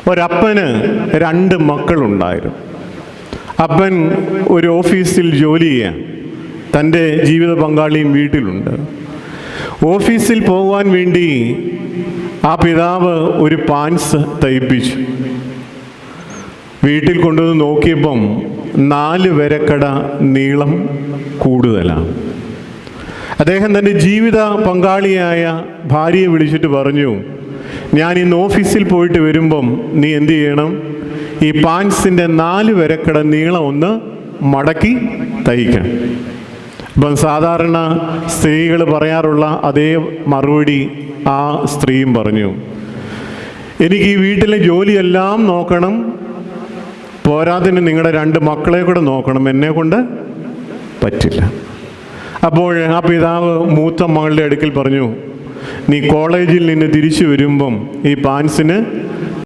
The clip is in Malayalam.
ഒരപ്പന് 2 മക്കളുണ്ടായിരുന്നു. അപ്പൻ ഒരു ഓഫീസിൽ ജോലി ചെയ്യാൻ, തൻ്റെ ജീവിത പങ്കാളിയും വീട്ടിലുണ്ട്. ഓഫീസിൽ പോകാൻ വേണ്ടി ആ പിതാവ് ഒരു പാൻസ് തയ്പ്പിച്ചു. വീട്ടിൽ കൊണ്ടുവന്ന് നോക്കിയപ്പം 4 വരക്കട നീളം കൂടുതലാണ്. അദ്ദേഹം തൻ്റെ ജീവിത പങ്കാളിയായ ഭാര്യയെ വിളിച്ചിട്ട് പറഞ്ഞു, ഞാൻ ഇന്ന് ഓഫീസിൽ പോയിട്ട് വരുമ്പം നീ എന്ത് ചെയ്യണം, ഈ പാൻസിൻ്റെ 4 വരക്കട നീളം ഒന്ന് മടക്കി തയ്ക്കണം. ഇപ്പം സാധാരണ സ്ത്രീകൾ പറയാറുള്ള അതേ മറുപടി ആ സ്ത്രീയും പറഞ്ഞു, എനിക്ക് ഈ വീട്ടിലെ ജോലിയെല്ലാം നോക്കണം, പോരാതിന് നിങ്ങളുടെ 2 മക്കളെ കൂടെ നോക്കണം, എന്നെ കൊണ്ട് പറ്റില്ല. അപ്പോൾ ആ പിതാവ് മൂത്ത മകളുടെ അടുക്കൽ പറഞ്ഞു, നീ കോളേജിൽ നിന്ന് തിരിച്ചു വരുമ്പം ഈ പാൻസിന്